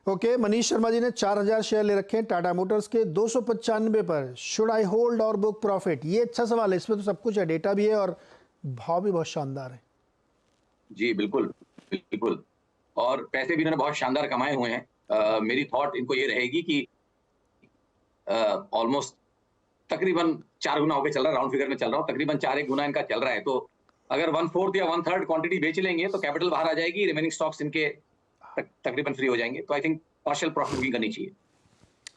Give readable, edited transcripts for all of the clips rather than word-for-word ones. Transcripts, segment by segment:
Okay, Manish Sharma ji ने 4000 share ले रखे हैं टाटा मोटर्स के 295 पर। शुड आई होल्ड और बुक प्रॉफिट? ये अच्छा सवाल है, इसमें तो सब कुछ है, डेटा भी है और भाव भी बहुत शानदार है। जी बिल्कुल बिल्कुल, और पैसे भी इन्होंने बहुत शानदार कमाए हुए हैं। मेरी थॉट इनको ये रहेगी कि ऑलमोस्ट तकरीबन 4 गुना होके चल रहा है, राउंड फिगर में चल रहा हूँ, तकरीबन 4-1 गुना इनका चल रहा है। तो अगर 1/4 या 1/3 क्वांटिटी बेच लेंगे तो कैपिटल बाहर आ जाएगी, रिमेनिंग स्टॉक्स इनके तकरीबन फ्री हो जाएंगे। तो I think partial profit booking करनी चाहिए।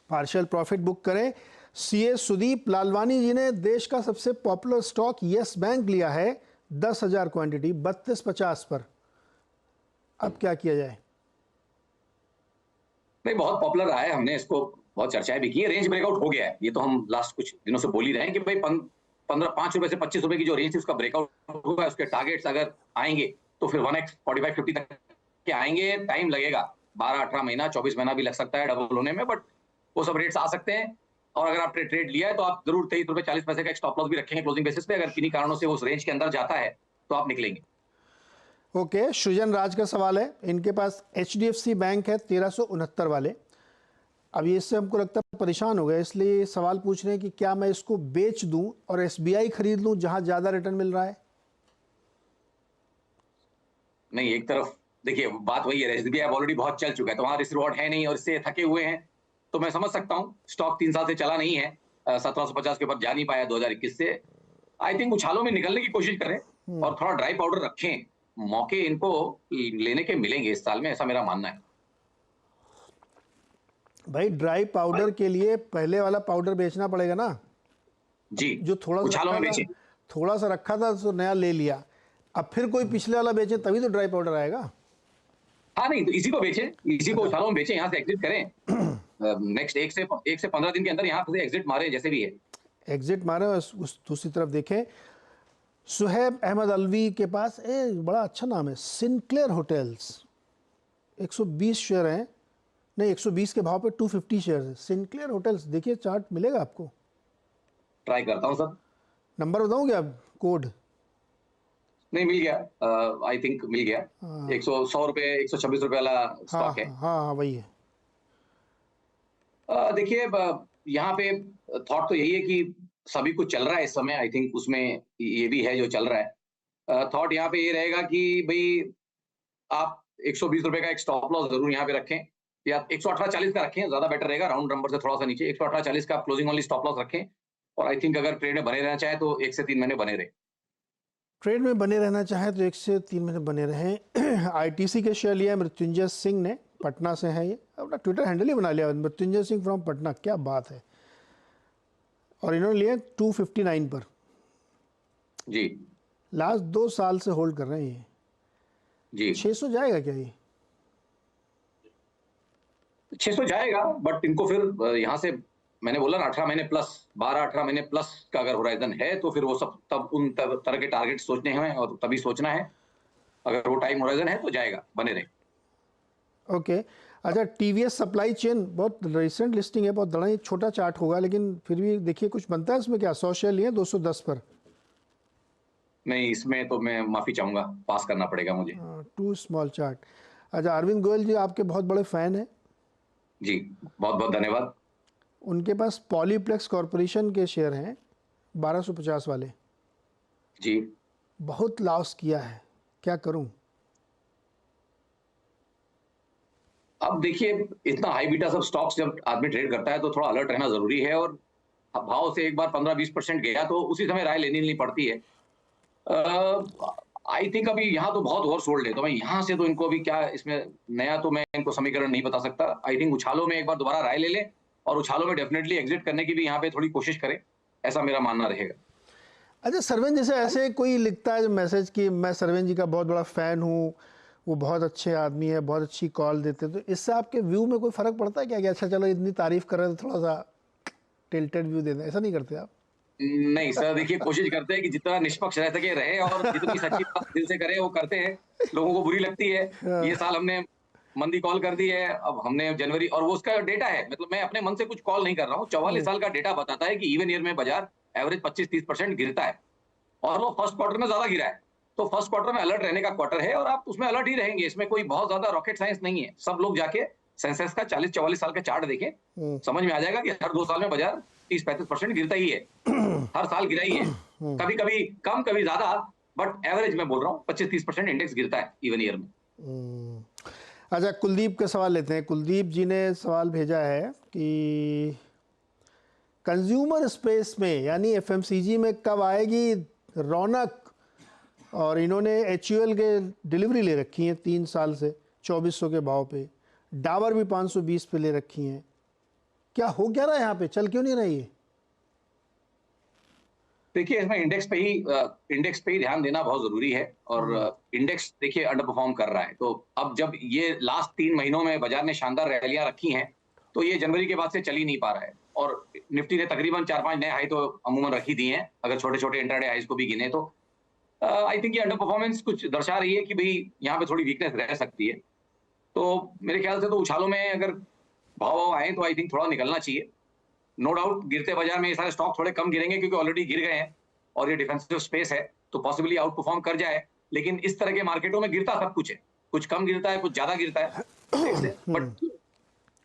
पार्शियल प्रॉफिट बुक करें। सीए सुदीप लालवानी जी ने देश का सबसे पॉपुलर स्टॉक यस बैंक लिया है 10,000 क्वांटिटी 3250 पर। अब क्या किया जाए? नहीं, बहुत पॉपुलर रहा है, हमने इसको बहुत चर्चाएं भी की है। रेंज ब्रेकआउट हो गया है, ये तो हम लास्ट कुछ दिनों से बोल ही रहे हैं कि भाई 5 रुपए से 25 रुपए की जो रेंज थी उसका ब्रेकआउट हुआ है। उसके टारगेट्स अगर आएंगे तो फिर 1x 45-50 तक के आएंगे। टाइम लगेगा, 12-18 महीना, 24 महीना भी लग सकता है डबल होने में, बट वो सब रेट्स आ सकते हैं। और अगर आपने ट्रेड लिया है तो आप जरूर 23 रुपए 40 पैसे का एक स्टॉप लॉस भी रखेंगे क्लोजिंग बेसिस पे। अगर किन्हीं कारणों से उस रेंज के अंदर जाता है तो आप निकलेंगे। ओके, सृजन राज का सवाल है, इनके पास HDFC बैंक है 1369 वाले। अब ये इससे हमको लगता है परेशान हो गए, इसलिए सवाल पूछ रहे हैं कि क्या मैं इसको बेच दूं और SBI खरीद लूं जहां ज्यादा रिटर्न मिल रहा है? नहीं, एक तरफ देखिए बात वही है, SBI अब ऑलरेडी बहुत चल चुका है तो वहां रिस्क रिवॉर्ड है नहीं और इससे थके हुए हैं। तो मैं समझ सकता हूँ, स्टॉक 3 साल से चला नहीं है, 1750 के ऊपर जा नहीं पाया 2021 से। आई थिंक उछालों में निकलने की कोशिश करें और थोड़ा ड्राई पाउडर रखें। मौके इनको लेने के मिलेंगे इस साल में, ऐसा मेरा मानना है। भाई ड्राई पाउडर के लिए पहले वाला पाउडर बेचना पड़ेगा ना। जी, जो उछालों में बेचें। थोड़ा सा रखा था तो नया ले लिया, अब फिर कोई पिछले वाला बेचे तभी तो ड्राई पाउडर आएगा। हाँ नहीं, तो इसी को बेचें, इसी को उछालों में बेचें, यहाँ से एग्जिट करें। नेक्स्ट 1 से 15 दिन के अंदर यहाँ से एग्जिट मारे, जैसे भी है एग्जिट मारे। उस दूसरी तरफ देखें, सुहैब अहमद अलवी के पास बड़ा अच्छा नाम है, सिनक्लेयर होटल्स। 120 शेयर हैं, नहीं 120 के भाव पे 250 शेयर है सिनक्लेयर होटल्स। देखिए चार्ट मिलेगा आपको, ट्राई करता हूँ सर। नंबर बताऊँ क्या, कोड? नहीं, मिल गया, आई थिंक मिल गया। 100 रुपए 126 रुपए वाला स्टॉक है। हाँ वही है। देखिए यहाँ पे थॉट तो यही है कि सभी कुछ चल रहा है इस समय, आई थिंक उसमें ये भी है जो चल रहा है। थॉट यहाँ पे ये रहेगा कि भाई आप 120 रुपए का एक स्टॉप लॉस जरूर यहाँ पे रखें, या 118.40 का रखें, ज्यादा बेटर रहेगा, राउंड नंबर से थोड़ा सा नीचे 118.40 का क्लोजिंग ओनली स्टॉप लॉस रखें। और आई थिंक अगर ट्रेड में बने रहना चाहे तो 1 से 3 महीने बने रहे। ट्रेड में बने रहना चाहे तो 1 से 3 महीने बने रहें। ITC के शेयर लिया मृत्युंजय सिंह ने, पटना से है ये, अपना ट्विटर हैंडल ही बना लिया, मृत्युंजय सिंह फ्रॉम पटना, क्या बात है। और इन्होंने लिया 259 पर जी, लास्ट 2 साल से होल्ड कर रहे हैं ये जी। 600 जाएगा क्या ये? 600 जाएगा, बट इनको फिर यहाँ से मैंने बोला ना 18 महीने प्लस, 12-18 महीने प्लस का अगर होराइजन है तो फिर वो सब तब उन तरह के टारगेट सोचने हैं और तभी सोचना है। अगर वो टाइम होराइजन है तो जाएगा, बने रहे। ओके अच्छा, TVS सप्लाई चेन बहुत रिसेंट लिस्टिंग है, बहुत बड़ा, ये छोटा चार्ट होगा लेकिन फिर भी देखिए कुछ बनता है इसमें क्या? 100 शेयर लिए 210 पर। नहीं, इसमें तो मैं माफी चाहूंगा, पास करना पड़ेगा मुझे। Too small chart. अच्छा, अरविंद गोयल जी आपके बहुत बड़े फैन हैं। जी, बहुत बहुत धन्यवाद। उनके पास पॉलीप्लेक्स कॉरपोरेशन के शेयर हैं 1250 वाले। जी, बहुत लॉस किया है, क्या करूं? अब देखिए इतना हाई बीटा सब स्टॉक्स जब आदमी ट्रेड करता है तो थोड़ा अलर्ट रहना जरूरी है। और भाव से एक बार 15-20% गया तो उसी समय राय लेनी पड़ती है। आई थिंक अभी यहाँ तो बहुत ओवर सोल्ड है, तो मैं यहाँ से तो इनको अभी क्या इसमें नया तो मैं इनको समीकरण नहीं बता सकता। आई थिंक उछालों में एक बार दोबारा राय ले लें और उछालों में डेफिनेटली एग्जिट करने की भी यहाँ पे थोड़ी कोशिश करें, ऐसा मेरा मानना रहेगा। अच्छा, सरवेन जैसे ऐसे कोई लिखता है मैसेज कि मैं सरवेन जी का बहुत बड़ा फ़ैन हूँ, वो बहुत अच्छे आदमी है, बहुत अच्छी कॉल देते, तो इससे आपके व्यू में कोई फ़र्क पड़ता है क्या कि अच्छा चलो इतनी तारीफ़ कर रहे हैं तो थोड़ा सा टिल्टेड व्यू दे दें? ऐसा नहीं करते आप? नहीं सर, देखिए कोशिश करते हैं कि जितना निष्पक्ष रह सके रहे और जितनी सच्ची बात दिल से करे वो करते हैं। लोगों को बुरी लगती है। ये साल हमने मंदी कॉल कर दी है, अब हमने जनवरी, और वो उसका डेटा है, मतलब मैं अपने मन से कुछ कॉल नहीं कर रहा हूँ। 44 साल का डेटा बताता है कि इवन ईयर में बाजार एवरेज 25-30% गिरता है और वो फर्स्ट क्वार्टर में ज्यादा गिरा है। तो फर्स्ट क्वार्टर में अलर्ट रहने का क्वार्टर है और आप उसमें अलर्ट ही रहेंगे। इसमें कोई बहुत ज्यादा रॉकेट साइंस नहीं है। सब लोग जाके सेंसेक्स का 40-44 साल का चार्ट देखें, समझ में आ जाएगा कि हर 2 साल में बाजार 30-35% गिरता ही है। हर साल गिरा ही है, कभी कभी कम कभी ज्यादा, बट एवरेज में बोल रहा हूँ 25-30% इंडेक्स गिरता है इवन ईयर में। अच्छा, कुलदीप का सवाल लेते हैं। कुलदीप जी ने सवाल भेजा है कि कंज्यूमर स्पेस में यानी एफएमसीजी में कब आएगी रौनक, और इन्होंने एचयूएल के डिलीवरी ले रखी है 3 साल से 2400 के भाव पे, डाबर भी 520 पे ले रखी हैं। क्या हो क्या रहा है यहाँ पे, चल क्यों नहीं रही है? देखिए, इसमें इंडेक्स पे ही ध्यान देना बहुत जरूरी है, और इंडेक्स देखिए अंडर परफॉर्म कर रहा है। तो अब जब ये लास्ट 3 महीनों में बाजार ने शानदार रैलियां रखी हैं, तो ये जनवरी के बाद से चल ही नहीं पा रहा है, और निफ्टी ने तकरीबन 4-5 नए हाई तो अमूमन रख ही दिए हैं, अगर छोटे छोटे इंट्राडे हाईज को भी गिने तो। आई थिंक ये अंडर परफॉर्मेंस कुछ दर्शा रही है कि भाई यहाँ पे थोड़ी वीकनेस रह सकती है। तो मेरे ख्याल से तो उछालों में अगर भाव आए तो आई थिंक थोड़ा निकलना चाहिए। नो डाउट गिरते बाजार में ये सारे स्टॉक थोड़े कम गिरेंगे क्योंकि ऑलरेडी गिर गए हैं, और ये डिफेंसिव स्पेस है, तो पॉसिबली आउट परफॉर्म कर जाए। लेकिन इस तरह के मार्केटों में गिरता सब कुछ है, कुछ कम गिरता है, कुछ ज्यादा गिरता है, बट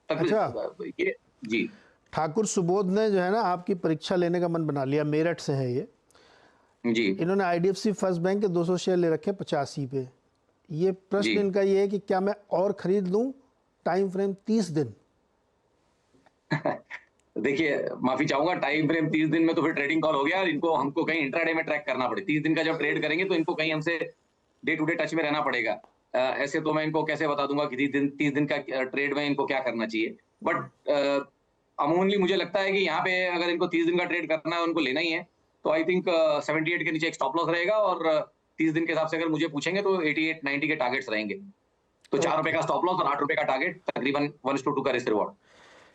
अच्छा, ये जी ठाकुर सुबोध ने जो है ना आपकी परीक्षा लेने का मन बना लिया। मेरठ से है ये। जी इन्होंने आईडीएफसी फर्स्ट बैंक के 200 शेयर ले रखे 85 पे। ये प्रश्न जी इनका ये है कि क्या मैं और खरीद लूं? टाइम फ्रेम 30 दिन। देखिए, माफी चाहूंगा, टाइम फ्रेम 30 दिन में तो फिर ट्रेडिंग कॉल हो गया, और इनको हमको कहीं इंट्राडे में ट्रैक करना पड़े। 30 दिन का जब ट्रेड करेंगे तो इनको कहीं हमसे डे टू डे टच में रहना पड़ेगा। ऐसे तो मैं इनको कैसे बता दूंगा कि 30 दिन का ट्रेड में इनको क्या करना चाहिए। बट अमूमनली मुझे लगता है कि यहाँ पे अगर इनको 30 दिन का ट्रेड करना है, उनको लेना ही है, तो आई थिंक 78 के नीचे एक स्टॉप लॉस रहेगा, और 30 दिन के हिसाब से अगर मुझे पूछेंगे तो 88-90 के टारगेट्स रहेंगे। तो 4 रुपए का स्टॉप लॉस और 8 रुपए का टारगेट, तकरीबन 1:2 का रिस्क रिवॉर्ड।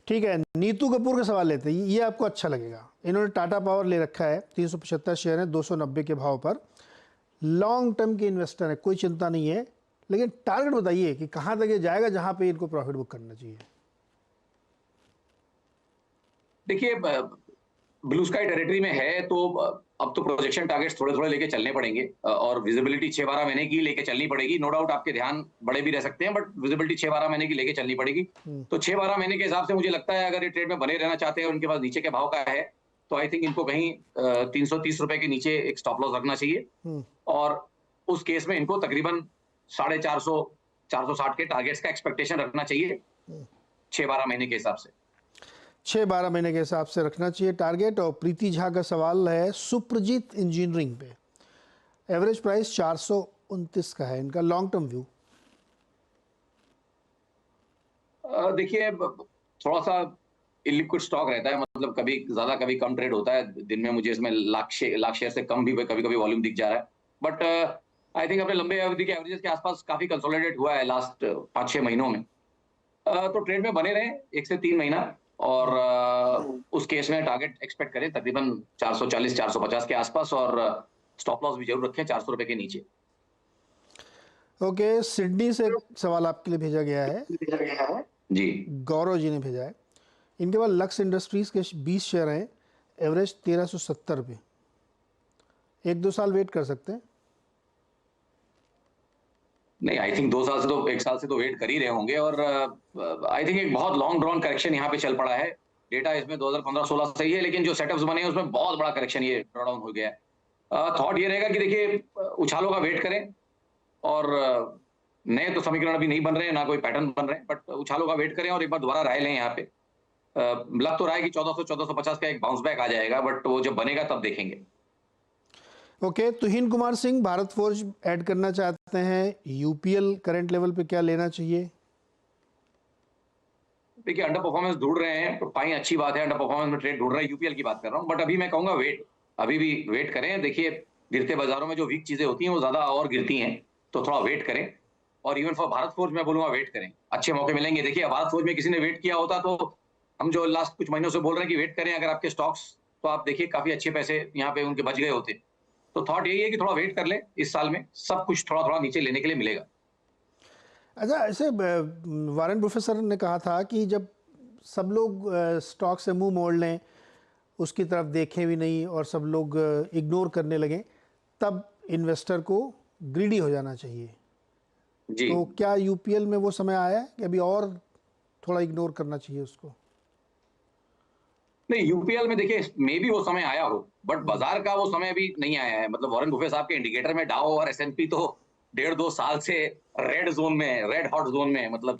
ठीक है, नीतू कपूर का सवाल लेते हैं, ये आपको अच्छा लगेगा। इन्होंने टाटा पावर ले रखा है, 375 शेयर है 290 के भाव पर। लॉन्ग टर्म के इन्वेस्टर है, कोई चिंता नहीं है, लेकिन टारगेट बताइए कि कहाँ तक ये जाएगा जहाँ पे इनको प्रॉफिट बुक करना चाहिए। देखिए, ब्लू स्काई टेरिटरी में है, तो अब तो प्रोजेक्शन टारगेट्स थोड़े थोड़े लेके चलने पड़ेंगे, और विजिबिलिटी 6-12 महीने की लेके चलनी पड़ेगी। नो डाउट आपके ध्यान बड़े भी रह सकते हैं, बट विजिबिलिटी 6-12 महीने की लेके चलनी पड़ेगी। तो 6-12 महीने के हिसाब से मुझे लगता है अगर ये ट्रेड में बने रहना चाहते हैं और उनके पास नीचे के भाव का है, तो आई थिंक इनको कहीं 330 रुपए के नीचे एक स्टॉप लॉस रखना चाहिए, और उस केस में इनको तकरीबन 450-460 के टारगेट्स का एक्सपेक्टेशन रखना चाहिए 6-12 महीने के हिसाब से। 6-12 महीने के हिसाब से रखना चाहिए टारगेट। और प्रीति झा का सवाल है सुप्रजीत इंजीनियरिंग पे, एवरेज प्राइस 429 का है, इनका लॉन्ग टर्म व्यू। देखिए, थोड़ा सा इलिक्विड स्टॉक रहता है, मतलब कभी ज्यादा कभी कम ट्रेड होता है। दिन में मुझे इसमें लाख शेयर से कम भी कभी कभी वॉल्यूम दिख जा रहा है, बट आई थिंक अपने लंबे अवधि के एवरेजेस के आसपास काफी कंसोलिडेट हुआ है लास्ट 5-6 महीनों में। तो ट्रेड में बने रहे 1 से 3 महीना, और उस केस में टारगेट एक्सपेक्ट करें तकरीबन 440-450 के आसपास, और स्टॉप लॉस भी जरूर रखें 400 रुपए के नीचे। ओके, सिडनी से एक सवाल आपके लिए भेजा गया है, जी गौरव जी ने भेजा है। इनके पास लक्स इंडस्ट्रीज के 20 शेयर हैं, एवरेज 1370 पे। 1-2 साल वेट कर सकते हैं? नहीं, आई थिंक 2 साल से तो 1 साल से तो वेट कर ही रहे होंगे, और आई थिंक एक बहुत लॉन्ग ड्रॉन करेक्शन यहाँ पे चल पड़ा है। डेटा इसमें 2015-16 सही है, लेकिन जो सेटअप्स बने हैं उसमें बहुत बड़ा करेक्शन ये ड्रॉ डाउन हो गया है। थॉट ये रहेगा कि देखिए उछालों का वेट करें, और नए तो समीकरण अभी नहीं बन रहे हैं, ना कोई पैटर्न बन रहे हैं, बट उछालों का वेट करें और एक बार दोबारा राय लें। यहाँ पे लग तो रहा है कि 1400-1450 का एक बाउंस बैक आ जाएगा, बट वो जब बनेगा तब देखेंगे। ओके, तुहिन कुमार सिंह भारत फोर्ज ऐड करना चाहते हैं, यूपीएल करंट लेवल पे क्या लेना चाहिए? देखिए, अंडर परफॉर्मेंस ढूंढ रहे हैं तो पाई अच्छी बात है, अंडर परफॉर्मेंस में ट्रेड ढूंढ रहे हैं, यूपीएल की बात कर रहा हूँ, बट अभी मैं कहूंगा वेट, अभी भी वेट करें। देखिए, गिरते बाजारों में जो वीक चीजें होती हैं वो ज्यादा और गिरती हैं, तो थोड़ा वेट करें। और इवन फॉर भारत फोर्ज मैं बोलूंगा वेट करें, अच्छे मौके मिलेंगे। देखिए, भारत फोर्ज में किसी ने वेट किया होता तो हम जो लास्ट कुछ महीनों से बोल रहे हैं कि वेट करें अगर आपके स्टॉक्स, तो आप देखिए काफी अच्छे पैसे यहाँ पे उनके बच गए होते। तो थॉट यही है कि थोड़ा वेट कर ले, इस साल में सब कुछ थोड़ा थोड़ा नीचे लेने के लिए मिलेगा। अच्छा, ऐसे वारेन प्रोफेसर ने कहा था कि जब सब लोग स्टॉक से मुंह मोड़ लें, उसकी तरफ देखें भी नहीं और सब लोग इग्नोर करने लगें, तब इन्वेस्टर को ग्रीडी हो जाना चाहिए। जी तो क्या यूपीएल में वो समय आया है कि अभी और थोड़ा इग्नोर करना चाहिए उसको? नहीं, यूपीएल में देखिए मे भी वो समय आया हो, बट बाजार का वो समय अभी नहीं आया है। मतलब वॉरेन बुफे साहब के इंडिकेटर में डाउ और एसएनपी तो 1.5-2 साल से रेड जोन में, रेड हॉट जोन में, मतलब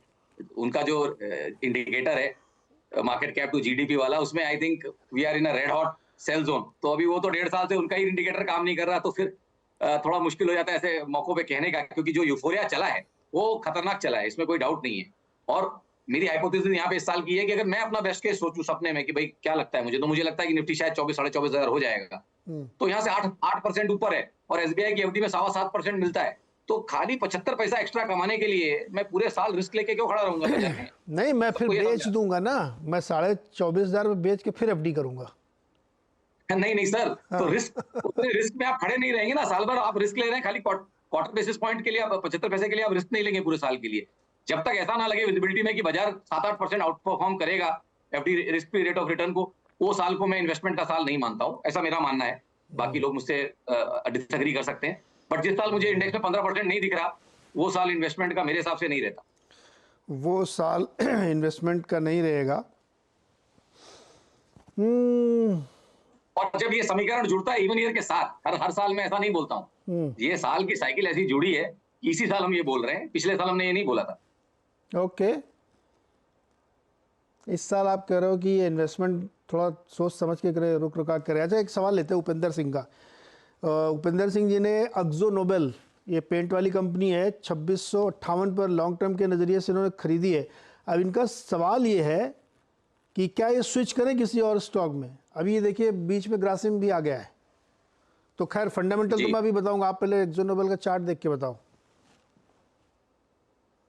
उनका जो इंडिकेटर है मार्केट कैप टू जीडीपी वाला, उसमें I think we are in a red hot sell zone. तो अभी वो तो 1.5 साल से उनका ही इंडिकेटर काम नहीं कर रहा, तो फिर थोड़ा मुश्किल हो जाता है ऐसे मौकों पे कहने का, क्योंकि जो यूफोरिया चला है वो खतरनाक चला है, इसमें कोई डाउट नहीं है। और मेरी हाइपोथेसिस यहाँ पे इस साल की है कि अगर मैं अपना बेस्ट केस सोचूं सपने में कि भाई क्या लगता है मुझे, तो मुझे लगता है कि निफ्टी शायद 24-24.5 हजार हो जाएगा। हम्म, तो यहाँ से 8% ऊपर है, और एसबीआई की एफडी में 7.25% मिलता है। तो खाली 75 पैसा एक्स्ट्रा कमाने के लिए मैं पूरे साल रिस्क लेके क्यों खड़ा रहूंगा बाजार में? नहीं, मैं फिर सबको ये बेच समझा। दूंगा ना, मैं 24,500 में बेच के फिर एफडी करूंगा। नहीं नहीं सर, तो हाँ। रिस्क, उतने रिस्क में आप खड़े नहीं रहेंगे ना। साल भर आप रिस्क ले रहे हैं, खाली क्वार्टर बेसिस पॉइंट के लिए आप 75 पैसे के लिए आप रिस्क नहीं लेंगे पूरे साल के लिए। जब तक ऐसा ना लगे विजिबिलिटी में कि बाजार 7-8% आउट परफॉर्म करेगा FD risk free rate of return को, वो साल को मैं इन्वेस्टमेंट का साल नहीं मानता हूँ, ऐसा मेरा मानना है। बाकी लोग मुझसे डिसएग्री कर सकते हैं, बट जिस साल मुझे इंडेक्स में 15% नहीं दिख रहा, वो साल इन्वेस्टमेंट का मेरे हिसाब से नहीं रहता। वो साल इन्वेस्टमेंट का नहीं रहेगा। हम्म। और जब ये समीकरण जुड़ता है इवन ईयर के साथ, हर हर साल मैं ऐसा नहीं बोलता हूँ, ये साल की साइकिल ऐसी जुड़ी है कि इसी साल हम ये बोल रहे हैं, पिछले साल हमने ये नहीं बोला था। ओके, इस साल आप कह रहे हो कि ये इन्वेस्टमेंट थोड़ा सोच समझ के करें, रुक रुका करें। अच्छा, एक सवाल लेते हैं उपेंद्र सिंह का। उपेंद्र सिंह जी ने अक्जो नोबेल, ये पेंट वाली कंपनी है, 2658 पर लॉन्ग टर्म के नज़रिए से इन्होंने खरीदी है। अब इनका सवाल ये है कि क्या ये स्विच करें किसी और स्टॉक में? अभी ये देखिए बीच में ग्रासिम भी आ गया है। तो खैर फंडामेंटल तो जी मैं अभी बताऊंगा, आप पहले एक्जो नोबेल का चार्ट देख के बताओ।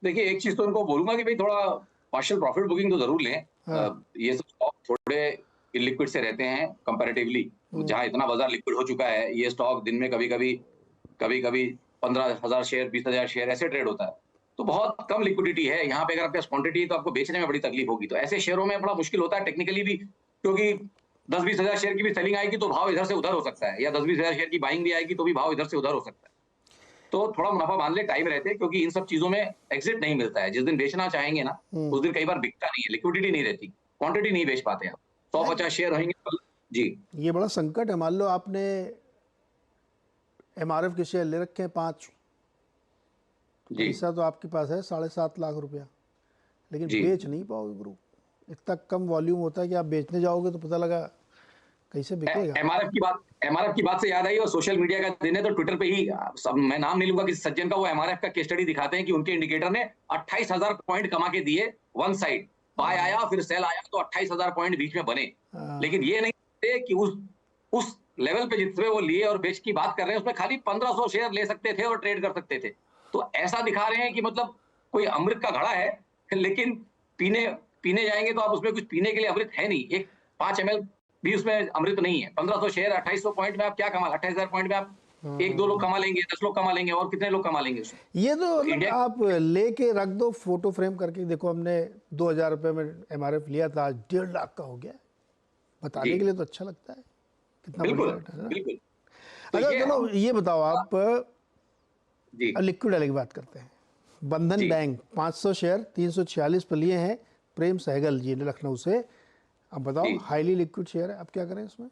देखिए, एक चीज तो उनको बोलूंगा कि भाई थोड़ा पार्शियल प्रॉफिट बुकिंग तो जरूर लें। हाँ। ये सब स्टॉक थोड़े इलिक्विड से रहते हैं कंपैरेटिवली। जहां इतना बाजार लिक्विड हो चुका है, ये स्टॉक दिन में कभी कभी 15,000 शेयर, 20,000 शेयर ऐसे ट्रेड होता है। तो बहुत कम लिक्विडिटी है यहाँ पे। अगर आपके पास क्वांटिटी है तो आपको बेचने में बड़ी तकलीफ होगी। तो ऐसे शेयरों में बड़ा मुश्किल होता है टेक्निकली भी, क्योंकि 10-20 हजार शेयर की भी सेलिंग आएगी तो भाव इधर से उधर हो सकता है, या 10-20 हजार शेयर की बाइंग भी आएगी तो भी भाव इधर से उधर हो सकता है। तो थोड़ा मुनाफा बांध ले टाइम रहते, क्योंकि इन सब चीजों में एग्जिट नहीं मिलता है। जिस दिन बेचना चाहेंगे ना, उस दिन कई बार बिकता नहीं है, लिक्विडिटी नहीं रहती, क्वांटिटी नहीं बेच पाते आप। 150 शेयर रहेंगे तो जी। ये बड़ा संकट है। मान लो आपने एमआरएफ के शेयर ले रखे हैं 5, जी पैसा तो आपके पास है 7.5 लाख रुपया, लेकिन जी। बेच नहीं पाओगे गुरु। इतना कम वॉल्यूम होता है कि आप बेचने जाओगे तो पता लगा कैसे बिकेगा। एमआरएफ की बात से याद आई, और सोशल मीडिया का दिन है तो ट्विटर पे ही सब, मैं नाम नहीं लूंगा किसी सज्जन का, वो एमआरएफ का केस स्टडी दिखाते हैं कि उनके इंडिकेटर ने 28,000 पॉइंट कमा के दिए वन साइड। बाय आया फिर सेल आया तो 28,000 पॉइंट बीच में बने। लेकिन ये नहीं कहते कि उस लेवल पे जितने वो लिए और बेच की बात कर रहे हैं, उसमें खाली 1500 शेयर ले सकते थे और ट्रेड कर सकते थे। तो ऐसा दिखा रहे हैं कि मतलब कोई अमृत का घड़ा है, लेकिन पीने पीने जाएंगे तो आप उसमें कुछ पीने के लिए अमृत है नहीं। एक 5 ml भी उसमें अमृत नहीं है। 1500 शेयर 2800 पॉइंट में आप क्या कमा, 28,000 पॉइंट में आप 1-2 लोग कमा लेंगे, 10 लोग कमा लेंगे, और कितने लोग कमा लेंगे उसमें? ये तो मतलब इंडिया आप लेके रख दो फोटो फ्रेम करके। देखो हमने 2,000 रुपये में एमआरएफ लिया था, आज 1.5 लाख का हो गया। बताने जी के लिए तो अच्छा लगता है, कितना बिल्कुल बढ़िया रेट है ना। बिल्कुल। तो अच्छा ये चलो हम ये बताओ आप, जी लिक्विड वाली की बात करते हैं। बंधन जी बैंक 500 शेयर 346 पर लिए हैं प्रेम सहगल जी ने लखनऊ से। अब बताओ, जी। हाईली लिक्विड शेयर है, अब क्या करें इसमें?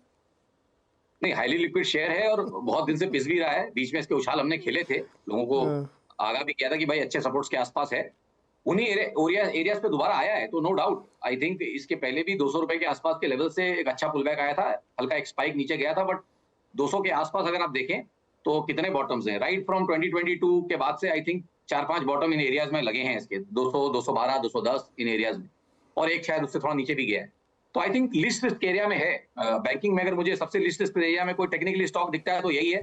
नहीं, हाईली लिक्विड शेयर है और बहुत दिन से पिस भी रहा है। बीच में इसके उछाल हमने खेले थे, लोगों को हाँ, आगाह भी किया था कि भाई अच्छे सपोर्ट्स के आसपास है। उन्हीं एरियाज पे दोबारा आया है, तो नो डाउट आई थिंक इसके पहले भी 200 रुपए के आसपास के लेवल से एक अच्छा पुल बैक आया था, हल्का एक स्पाइक नीचे गया था, बट 200 के आसपास अगर आप देखें तो कितने बॉटम्स हैं राइट फ्रॉम 2022 के बाद से। I think 4-5 bottom in areas में लगे हैं इसके, 200, 212, 210 इन एरियाज में, और एक शायद उससे थोड़ा नीचे भी गया है। तो I think list risk area में है। बैंकिंग में अगर मुझे सबसे लिस्ट रिस्क एरिया में कोई टेक्निकली स्टॉक दिखता है तो यही है।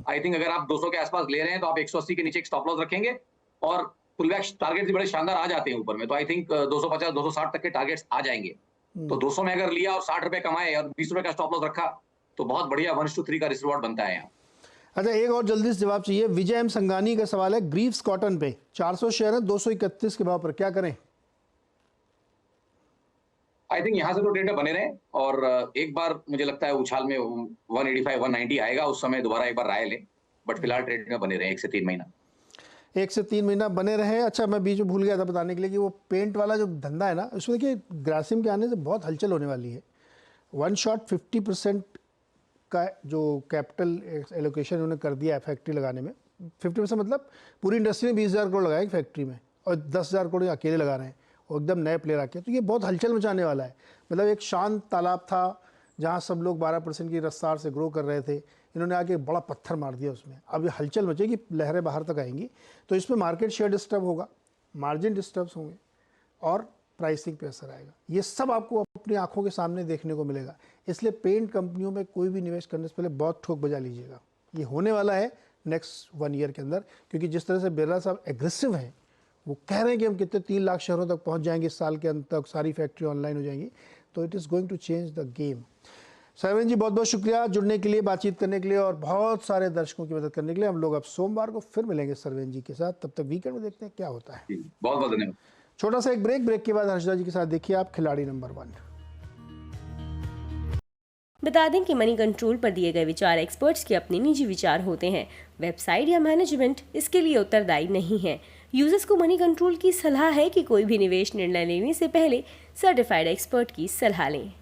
आई थिंक अगर आप 200 के आसपास ले रहे हैं तो आप 180 के नीचे एक स्टॉप लॉस रखेंगे, और पुलबैक टारगेट भी बड़े शानदार आ जाते हैं ऊपर में। तो आई थिंक 250, 260 तक के टारगेट्स आ जाएंगे। तो 200 में अगर लिया और 60 रुपए कमाए और 20 रुपए का स्टॉप लॉस रखा, तो बहुत बढ़िया 1:3 का रिस्क रिवॉर्ड बनता है यहाँ। अच्छा एक और जल्दी से जवाब चाहिए। विजय एम संगानी का सवाल है, ग्रीव्स कॉटन पे 400 शेयर है 231 के भाव पर, क्या करें? आई थिंक यहाँ से तो ट्रेंड में बने रहे, और एक बार मुझे लगता है उछाल में 185, 190 आएगा, उस समय दोबारा एक बार राय लें, बट फिलहाल ट्रेंड में बने रहे 1 से 3 महीना। 1 से 3 महीना बने रहे। अच्छा, मैं बीच में भूल गया था बताने के लिए कि वो पेंट वाला जो धंधा है ना, उसमें देखिए ग्रासिम के आने से बहुत हलचल होने वाली है। वन शॉट 50% का जो कैपिटल एलोकेशन उन्होंने कर दिया है फैक्ट्री लगाने में। 50% मतलब पूरी इंडस्ट्री में 20,000 करोड़ लगाए फैक्ट्री में, और 10,000 करोड़ अकेले लगा रहे हैं, और एकदम नए प्लेयर आके, तो ये बहुत हलचल मचाने वाला है। मतलब एक शांत तालाब था जहाँ सब लोग 12% की रफ्तार से ग्रो कर रहे थे, इन्होंने आके बड़ा पत्थर मार दिया उसमें। अब ये हलचल मचेगी, लहरें बाहर तक आएंगी, तो इसमें मार्केट शेयर डिस्टर्ब होगा, मार्जिन डिस्टर्ब होंगे, और प्राइसिंग पे असर आएगा। ये सब आपको अपनी आंखों के सामने देखने को मिलेगा। इसलिए पेंट कंपनियों में कोई भी निवेश करने से पहले बहुत ठोक बजा लीजिएगा। ये होने वाला है नेक्स्ट 1 ईयर के अंदर, क्योंकि जिस तरह से बिरला साहब एग्रेसिव हैं, वो कह रहे हैं कि हम कितने 3 लाख शहरों तक पहुंच जाएंगे इस साल के अंत तक, सारी फैक्ट्री ऑनलाइन हो जाएंगी, तो it is going to change the game. Sarveen ji, बहुत बहुत शुक्रिया जुड़ने के लिए, बातचीत करने के लिए, और बहुत सारे दर्शकों की मदद करने के लिए। हम लोग अब सोमवार को फिर मिलेंगे सरवीन जी के साथ, तब तक वीकेंड में देखते हैं क्या होता है। बहुत बहुत धन्यवाद। छोटा सा एक ब्रेक के बाद हर्षदा जी के साथ देखिए आप खिलाड़ी नंबर 1। बता दें कि मनी कंट्रोल पर दिए गए विचार एक्सपर्ट्स के अपने निजी विचार होते हैं। वेबसाइट या मैनेजमेंट इसके लिए उत्तरदायी नहीं है। यूजर्स को मनी कंट्रोल की सलाह है कि कोई भी निवेश निर्णय लेने से पहले सर्टिफाइड एक्सपर्ट की सलाह लें।